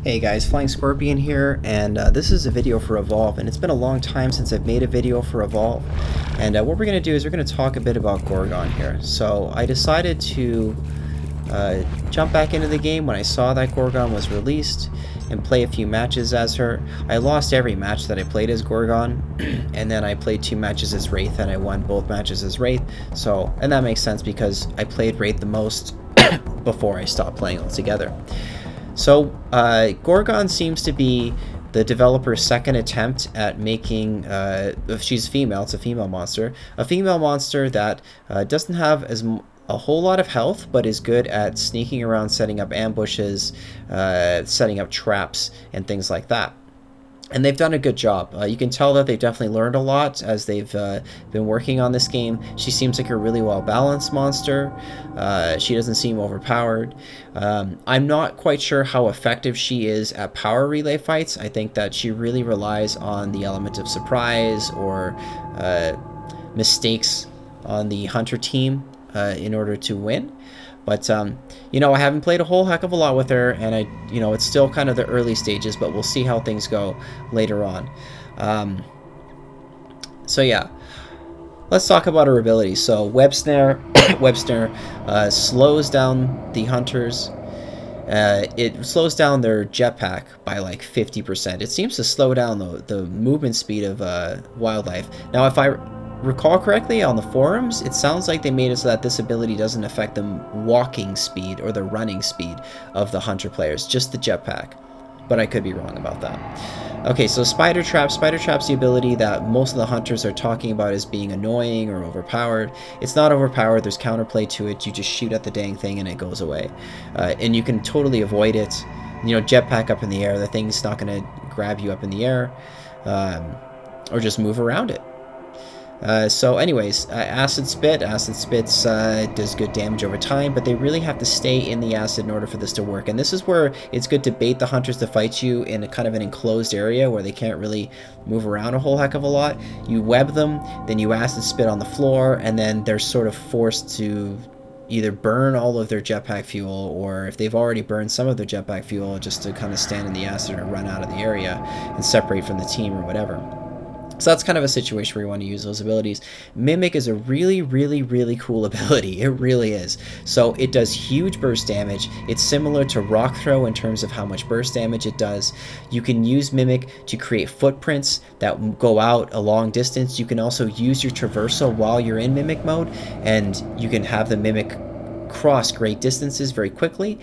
Hey guys, Flying Scorpion here, and this is a video for Evolve, and it's been a long time since I've made a video for Evolve, and what we're going to do is we're going to talk a bit about Gorgon here. So I decided to jump back into the game when I saw that Gorgon was released and play a few matches as her. I lost every match that I played as Gorgon, and then I played 2 matches as Wraith, and I won both matches as Wraith, and that makes sense because I played Wraith the most before I stopped playing altogether. So Gorgon seems to be the developer's second attempt at making, she's female, it's a female monster that doesn't have a whole lot of health, but is good at sneaking around, setting up ambushes, setting up traps, and things like that. And they've done a good job. You can tell that they've definitely learned a lot as they've been working on this game. She seems like a really well-balanced monster. She doesn't seem overpowered. I'm not quite sure how effective she is at power relay fights. I think that she really relies on the element of surprise or mistakes on the hunter team in order to win. But, you know, I haven't played a whole heck of a lot with her, and it's still kind of the early stages, but we'll see how things go later on. So yeah, let's talk about her abilities. So Web Snare, slows down the hunters. It slows down their jetpack by like 50%. It seems to slow down the movement speed of wildlife. Now, if I recall correctly on the forums, it sounds like they made it so that this ability doesn't affect the walking speed or the running speed of the hunter players, just the jetpack, but I could be wrong about that. Okay, so Spider Trap's the ability that most of the hunters are talking about as being annoying or overpowered. It's not overpowered, there's counterplay to it. You just shoot at the dang thing and it goes away, and you can totally avoid it. You know, jetpack up in the air, the thing's not going to grab you up in the air, or just move around it. So anyways, Acid Spit does good damage over time, but they really have to stay in the acid in order for this to work. And this is where it's good to bait the hunters to fight you in a kind of an enclosed area where they can't really move around a whole heck of a lot. You web them, then you Acid Spit on the floor, and then they're sort of forced to either burn all of their jetpack fuel, or if they've already burned some of their jetpack fuel, just to kind of stand in the acid or run out of the area and separate from the team or whatever. So that's kind of a situation where you want to use those abilities. Mimic is a really cool ability. It really is. So it does huge burst damage. It's similar to Rock Throw in terms of how much burst damage it does. You can use Mimic to create footprints that go out a long distance. You can also use your traversal while you're in Mimic mode, and you can have the Mimic cross great distances very quickly.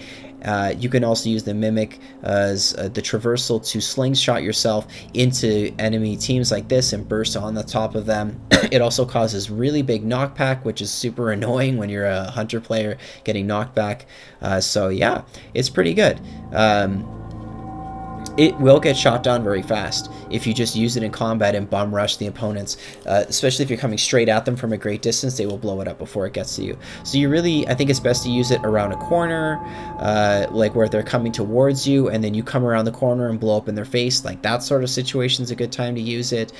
You can also use the Mimic as the traversal to slingshot yourself into enemy teams like this and burst on the top of them. It also causes really big knockback, which is super annoying when you're a hunter player getting knocked back. So yeah, it's pretty good. It will get shot down very fast if you just use it in combat and bum rush the opponents, especially if you're coming straight at them from a great distance. They will blow it up before it gets to you. So I think it's best to use it around a corner, like where they're coming towards you, and then you come around the corner and blow up in their face. Like that sort of situation is a good time to use it.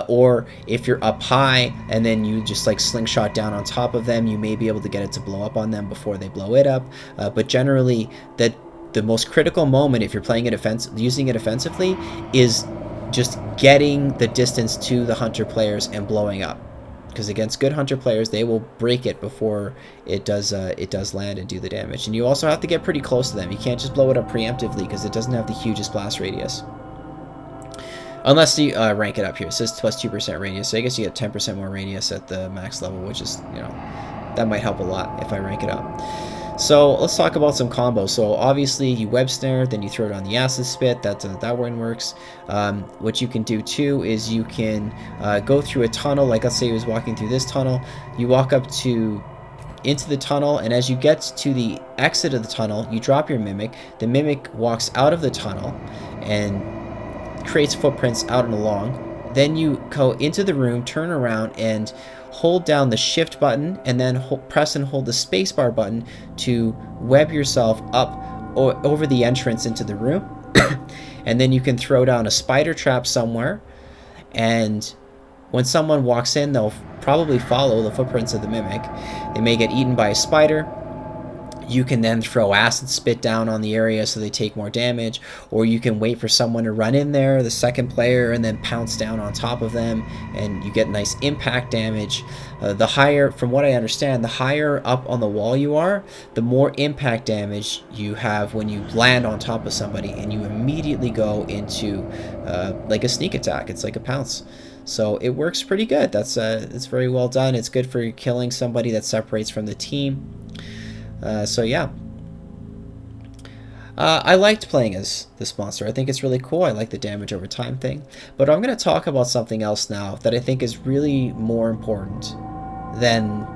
Or if you're up high and then you just like slingshot down on top of them, you may be able to get it to blow up on them before they blow it up. But generally, the most critical moment if you're playing it using it offensively is just getting the distance to the hunter players and blowing up, because against good hunter players they will break it before it does land and do the damage. And you also have to get pretty close to them. You can't just blow it up preemptively because it doesn't have the hugest blast radius, unless you rank it up here. It says plus 2% radius, so I guess you get 10% more radius at the max level, which is, you know, that might help a lot if I rank it up. So let's talk about some combos. So obviously you Web Snare, then you throw it on the Acid Spit. That one works. What you can do too is you can go through a tunnel. Like let's say he was walking through this tunnel. You walk up into the tunnel, and as you get to the exit of the tunnel, you drop your Mimic. The Mimic walks out of the tunnel and creates footprints out and along. Then you go into the room, turn around, and hold down the shift button, and then press and hold the spacebar button to web yourself up over the entrance into the room. And then you can throw down a spider trap somewhere, and when someone walks in, they'll probably follow the footprints of the Mimic. They may get eaten by a spider, You can then throw acid spit down on the area so they take more damage, or you can wait for someone to run in there, the second player, and then pounce down on top of them, and you get nice impact damage. The higher, from what I understand, the higher up on the wall you are, the more impact damage you have when you land on top of somebody, and you immediately go into like a sneak attack. It's like a pounce. So it works pretty good. That's it's very well done. It's good for killing somebody that separates from the team. So yeah, I liked playing as this monster. I think it's really cool. I like the damage over time thing. But I'm going to talk about something else now that I think is really more important than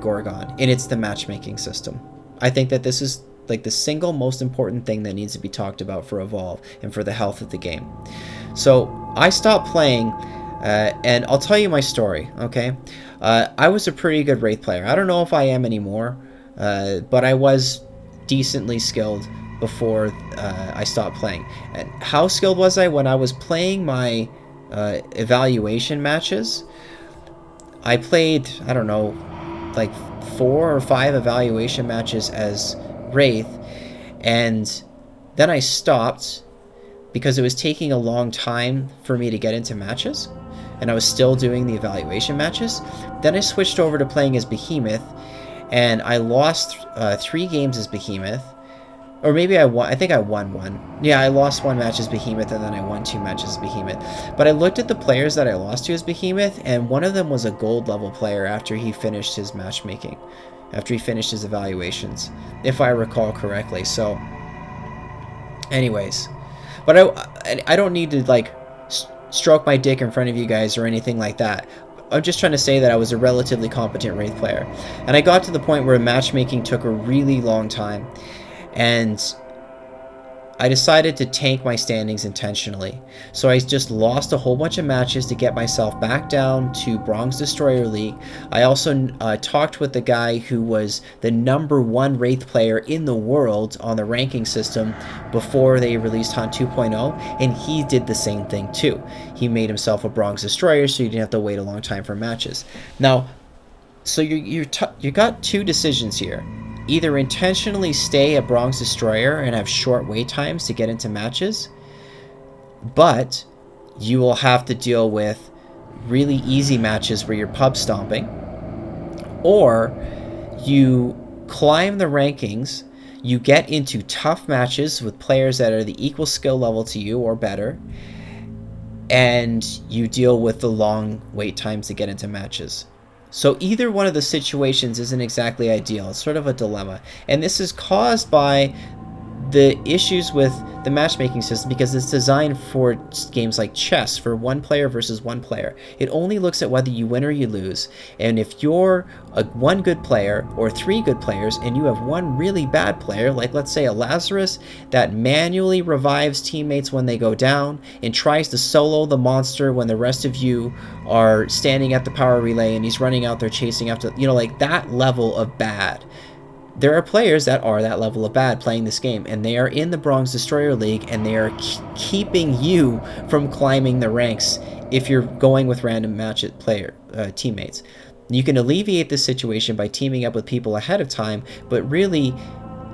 Gorgon, and it's the matchmaking system. I think that this is like the single most important thing that needs to be talked about for Evolve and for the health of the game. So I stopped playing, and I'll tell you my story, okay? I was a pretty good Wraith player. I don't know if I am anymore. But I was decently skilled before I stopped playing. And how skilled was I? When I was playing my evaluation matches, I played, I don't know, like 4 or 5 evaluation matches as Wraith, and then I stopped because it was taking a long time for me to get into matches, and I was still doing the evaluation matches. Then I switched over to playing as Behemoth, and I lost 3 games as Behemoth. Or maybe I won. I think I won 1. Yeah, I lost 1 match as Behemoth, and then I won 2 matches as Behemoth. But I looked at the players that I lost to as Behemoth, and one of them was a gold level player after he finished his matchmaking. After he finished his evaluations, if I recall correctly. So, anyways. But I don't need to, like, stroke my dick in front of you guys or anything like that. I'm just trying to say that I was a relatively competent Wraith player. And I got to the point where matchmaking took a really long time. And I decided to tank my standings intentionally. So I just lost a whole bunch of matches to get myself back down to Bronze Destroyer League. I also talked with the guy who was the #1 Wraith player in the world on the ranking system before they released Hunt 2.0, and he did the same thing too. He made himself a Bronze Destroyer so you didn't have to wait a long time for matches. Now, so you got 2 decisions here. Either intentionally stay a Bronze Destroyer and have short wait times to get into matches, but you will have to deal with really easy matches where you're pub stomping, or you climb the rankings, you get into tough matches with players that are the equal skill level to you or better, and you deal with the long wait times to get into matches. So either one of the situations isn't exactly ideal. It's sort of a dilemma. And this is caused by the issues with the matchmaking system because it's designed for games like chess, for 1 player versus 1 player. It only looks at whether you win or you lose. And if you're 1 good player or 3 good players and you have 1 really bad player, like let's say a Lazarus that manually revives teammates when they go down and tries to solo the monster when the rest of you are standing at the power relay and he's running out there chasing after, you know, like that level of bad. There are players that are that level of bad playing this game, and they are in the Bronze Destroyer League, and they are keeping you from climbing the ranks if you're going with random match teammates. You can alleviate this situation by teaming up with people ahead of time, but really,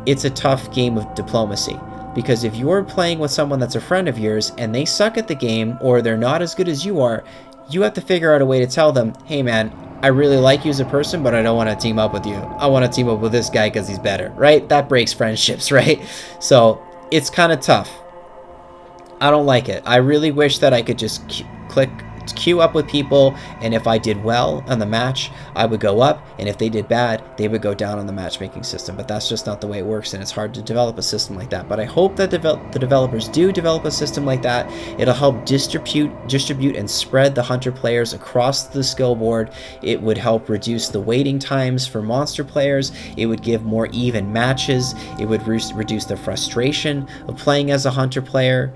it's a tough game of diplomacy. Because if you're playing with someone that's a friend of yours, and they suck at the game, or they're not as good as you are, you have to figure out a way to tell them, hey man, I really like you as a person, but I don't want to team up with you. I want to team up with this guy because he's better, right? That breaks friendships, right? So it's kind of tough. I don't like it. I really wish that I could just queue up with people, and if I did well on the match, I would go up, and if they did bad, they would go down on the matchmaking system. But that's just not the way it works, and it's hard to develop a system like that. But I hope that the developers do develop a system like that. It'll help distribute and spread the Hunter players across the skill board. It would help reduce the waiting times for monster players. It would give more even matches. It would reduce the frustration of playing as a Hunter player.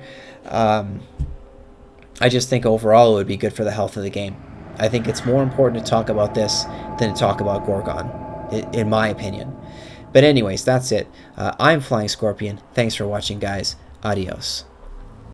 I just think overall it would be good for the health of the game. I think it's more important to talk about this than to talk about Gorgon, in my opinion. But anyways, that's it. I'm Flying Scorpion. Thanks for watching, guys. Adios.